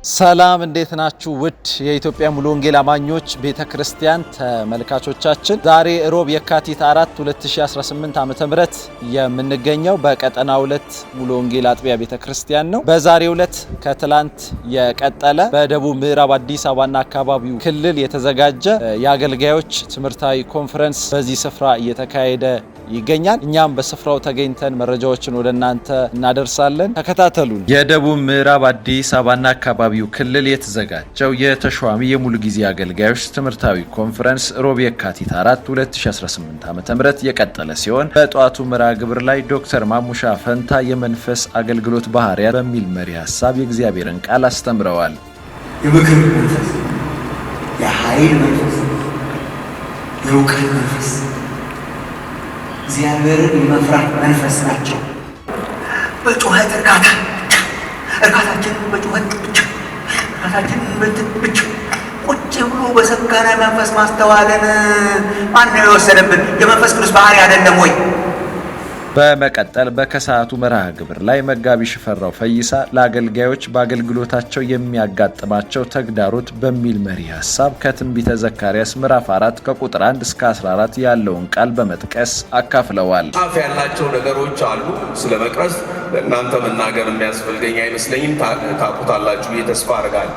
ሰላም እንዴት ናችሁ? ውድ የኢትዮጵያ ሙሉ ወንጌል አማኞች ቤተክርስቲያን ተመልካቾቻችን፣ ዛሬ ሮብ የካቲት 4 2018 ዓ.ም የምንገኘው በቀጠና 2 ሙሉ ወንጌል አጥቢያ ቤተክርስቲያን ነው። በዛሬው ዕለት ከትላንት የቀጠለ በደቡብ ምዕራብ አዲስ አበባና አካባቢው ክልል የተዘጋጀ የአገልጋዮች ትምህርታዊ ኮንፈረንስ በዚህ ስፍራ እየተካሄደ ይገኛል። እኛም በስፍራው ተገኝተን መረጃዎችን ወደናንተ እናደርሳለን። ተከታተሉን። የደቡብ ምዕራብ አዲስ አበባና አካባቢው ክልል የተዘጋጀው የተሿሚ የሙሉ ጊዜ አገልጋዮች ትምህርታዊ ኮንፈረንስ ሮብ የካቲት 4 2018 ዓ.ም የቀጠለ ሲሆን በጧቱ መርሃ ግብር ላይ ዶክተር ማሙሻ ፈንታ የመንፈስ አገልግሎት ባህሪያት በሚል መሪ ሐሳብ የእግዚአብሔርን ቃል አስተምረዋል። የምክር መንፈስ፣ የኃይል መንፈስ፣ የእውቀት መንፈስ፣ እግዚአብሔርን የመፍራት መንፈስ ናቸው። በጩኸት እርካታችንን በጩኸት ብቻ ቁጭ ብሎ በሰከነ መንፈስ ማስተዋልን ማነው የወሰደብን? የመንፈስ ቅዱስ ባህሪ አይደለም ወይ? በመቀጠል በከሰዓቱ መርሃ ግብር ላይ መጋቢ ሽፈራው ፈይሳ ለአገልጋዮች በአገልግሎታቸው የሚያጋጥማቸው ተግዳሮት በሚል መሪ ሐሳብ ከትንቢተ ዘካርያስ ምዕራፍ 4 ከቁጥር 1 እስከ 14 ያለውን ቃል በመጥቀስ አካፍለዋል። ጫፍ ያላቸው ነገሮች አሉ። ስለ መቅረዝ ለእናንተ መናገር የሚያስፈልገኝ አይመስለኝም። ታውቁታላችሁ ብዬ ተስፋ አድርጋለሁ።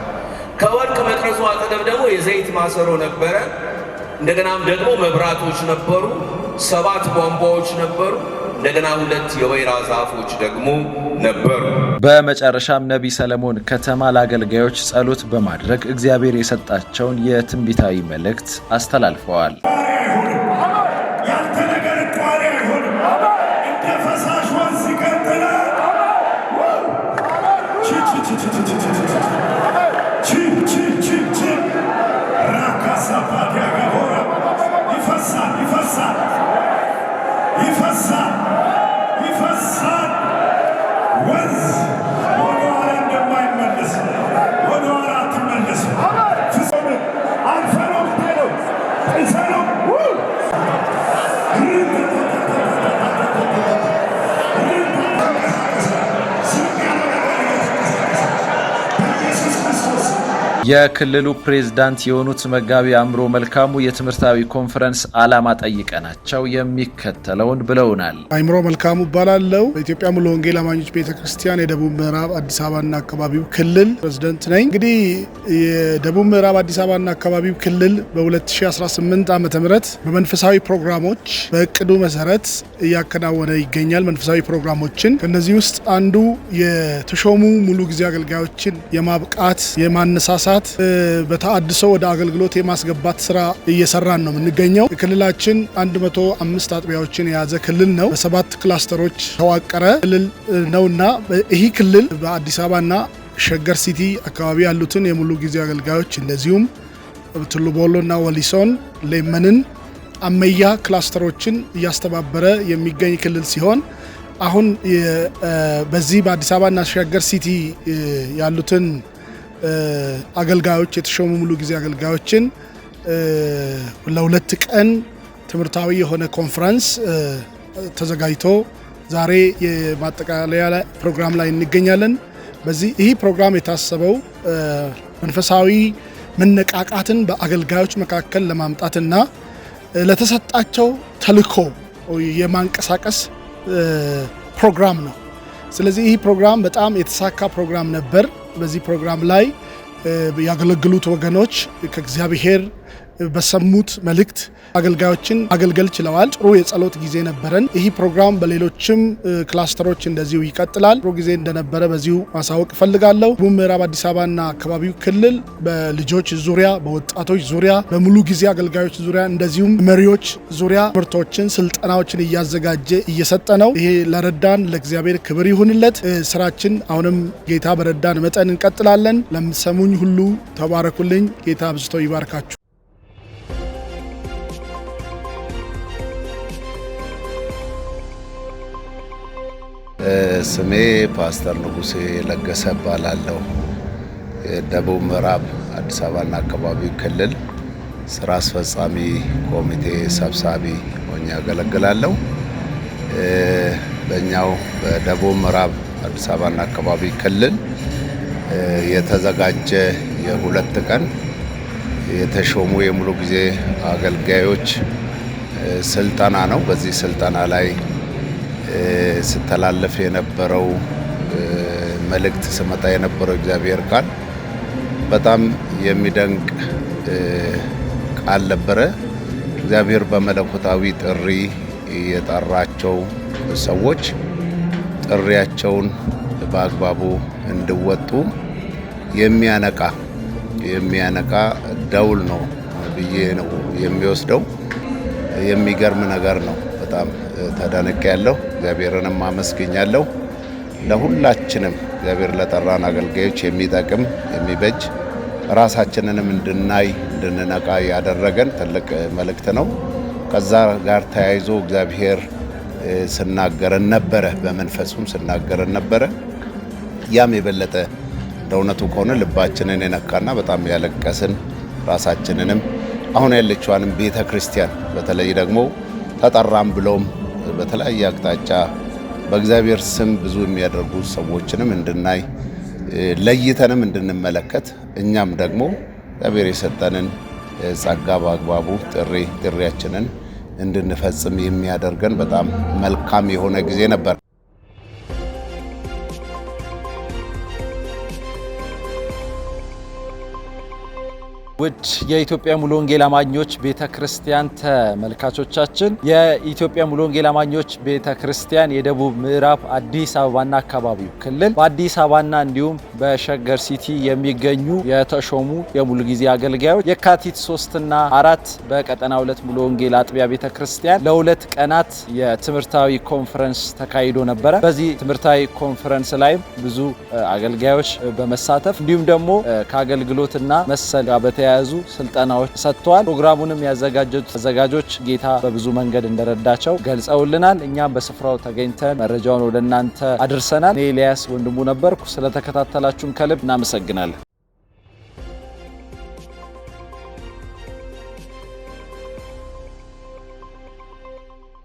ከወርቅ መቅረዙ አጠገብ ደግሞ የዘይት ማሰሮ ነበረ። እንደገናም ደግሞ መብራቶች ነበሩ። 7 ቧንቧዎች ነበሩ። እንደገና 2 የወይራ ዛፎች ደግሞ ነበሩ። በመጨረሻም ነቢይ ሰለሞን ከተማ ለአገልጋዮች ጸሎት በማድረግ እግዚአብሔር የሰጣቸውን የትንቢታዊ መልእክት አስተላልፈዋል። የክልሉ ፕሬዝዳንት የሆኑት መጋቢ አምሮ መልካሙ የትምህርታዊ ኮንፈረንስ ዓላማ ጠይቀናቸው የሚከተለውን ብለውናል። አምሮ መልካሙ እባላለሁ። በኢትዮጵያ ሙሉ ወንጌል አማኞች ቤተክርስቲያን የደቡብ ምዕራብ አዲስ አበባና አካባቢው ክልል ፕሬዝዳንት ነኝ። እንግዲህ የደቡብ ምዕራብ አዲስ አበባና አካባቢው ክልል በ2018 ዓ.ም በመንፈሳዊ ፕሮግራሞች በእቅዱ መሰረት እያከናወነ ይገኛል። መንፈሳዊ ፕሮግራሞችን ከነዚህ ውስጥ አንዱ የተሾሙ ሙሉ ጊዜ አገልጋዮችን የማብቃት የማነሳሳት በተአድሶ ወደ አገልግሎት የማስገባት ስራ እየሰራን ነው የምንገኘው። ክልላችን 105 አጥቢያዎችን የያዘ ክልል ነው። በ7 ክላስተሮች ተዋቀረ ክልል ነውና ይህ ክልል በአዲስ አበባና ሸገር ሲቲ አካባቢ ያሉትን የሙሉ ጊዜ አገልጋዮች እንደዚሁም ቱሉ ቦሎና ወሊሶን፣ ሌመንን፣ አመያ ክላስተሮችን እያስተባበረ የሚገኝ ክልል ሲሆን አሁን በዚህ በአዲስ አበባና ሸገር ሲቲ ያሉትን አገልጋዮች የተሾሙ ሙሉ ጊዜ አገልጋዮችን ለ2 ቀን ትምህርታዊ የሆነ ኮንፈረንስ ተዘጋጅቶ ዛሬ የማጠቃለያ ፕሮግራም ላይ እንገኛለን። ይህ ፕሮግራም የታሰበው መንፈሳዊ መነቃቃትን በአገልጋዮች መካከል ለማምጣትና ለተሰጣቸው ተልእኮ የማንቀሳቀስ ፕሮግራም ነው። ስለዚህ ይህ ፕሮግራም በጣም የተሳካ ፕሮግራም ነበር። በዚህ ፕሮግራም ላይ ያገለግሉት ወገኖች ከእግዚአብሔር በሰሙት መልእክት አገልጋዮችን አገልገል ችለዋል። ጥሩ የጸሎት ጊዜ ነበረን። ይህ ፕሮግራም በሌሎችም ክላስተሮች እንደዚሁ ይቀጥላል። ጥሩ ጊዜ እንደነበረ በዚሁ ማሳወቅ እፈልጋለሁ። ደቡብ ምዕራብ አዲስ አበባና አካባቢው ክልል በልጆች ዙሪያ፣ በወጣቶች ዙሪያ፣ በሙሉ ጊዜ አገልጋዮች ዙሪያ እንደዚሁም መሪዎች ዙሪያ ትምህርቶችን፣ ስልጠናዎችን እያዘጋጀ እየሰጠ ነው። ይሄ ለረዳን ለእግዚአብሔር ክብር ይሁንለት። ስራችን አሁንም ጌታ በረዳን መጠን እንቀጥላለን። ለምትሰሙኝ ሁሉ ተባረኩልኝ። ጌታ አብዝቶ ይባርካችሁ። ስሜ ፓስተር ንጉሴ ለገሰ እባላለሁ። የደቡብ ምዕራብ አዲስ አበባና አካባቢው ክልል ስራ አስፈጻሚ ኮሚቴ ሰብሳቢ ሆኜ አገለግላለሁ። በእኛው በደቡብ ምዕራብ አዲስ አበባና አካባቢው ክልል የተዘጋጀ የሁለት ቀን የተሾሙ የሙሉ ጊዜ አገልጋዮች ስልጠና ነው። በዚህ ስልጠና ላይ ስተላለፍ የነበረው መልእክት ስመጣ የነበረው እግዚአብሔር ቃል በጣም የሚደንቅ ቃል ነበረ። እግዚአብሔር በመለኮታዊ ጥሪ የጠራቸው ሰዎች ጥሪያቸውን በአግባቡ እንዲወጡ የሚያነቃ ደውል ነው ብዬ ነው የሚወስደው። የሚገርም ነገር ነው። በጣም ተደንቄያለሁ። እግዚአብሔርንም አመስግኛለሁ። ለሁላችንም እግዚአብሔር ለጠራን አገልጋዮች የሚጠቅም የሚበጅ ራሳችንንም እንድናይ እንድንነቃ ያደረገን ትልቅ መልእክት ነው። ከዛ ጋር ተያይዞ እግዚአብሔር ስናገረን ነበረ፣ በመንፈሱም ስናገረን ነበረ። ያም የበለጠ እንደእውነቱ ከሆነ ልባችንን የነካና በጣም ያለቀስን ራሳችንንም አሁን ያለችዋንም ቤተ ክርስቲያን በተለይ ደግሞ ተጠራም ብለውም በተለያየ አቅጣጫ በእግዚአብሔር ስም ብዙ የሚያደርጉ ሰዎችንም እንድናይ ለይተንም እንድንመለከት እኛም ደግሞ እግዚአብሔር የሰጠንን ጸጋ በአግባቡ ጥሪያችንን እንድንፈጽም የሚያደርገን በጣም መልካም የሆነ ጊዜ ነበር። ውድ የኢትዮጵያ ሙሉ ወንጌል አማኞች ቤተክርስቲያን ተመልካቾቻችን የኢትዮጵያ ሙሉ ወንጌል አማኞች ቤተክርስቲያን የደቡብ ምዕራብ አዲስ አበባና አካባቢው ክልል በአዲስ አበባና እንዲሁም በሸገር ሲቲ የሚገኙ የተሾሙ የሙሉ ጊዜ አገልጋዮች የካቲት 3 እና 4 በቀጠና 2 ሙሉ ወንጌል አጥቢያ ቤተክርስቲያን ለሁለት ቀናት የትምህርታዊ ኮንፈረንስ ተካሂዶ ነበረ። በዚህ ትምህርታዊ ኮንፈረንስ ላይ ብዙ አገልጋዮች በመሳተፍ እንዲሁም ደግሞ ከአገልግሎትና መሰል ጋር ያዙ ስልጠናዎች ሰጥተዋል። ፕሮግራሙንም ያዘጋጁት አዘጋጆች ጌታ በብዙ መንገድ እንደረዳቸው ገልጸውልናል። እኛም በስፍራው ተገኝተን መረጃውን ወደ እናንተ አድርሰናል። እኔ ኤልያስ ወንድሙ ነበርኩ። ስለተከታተላችሁን ከልብ እናመሰግናለን።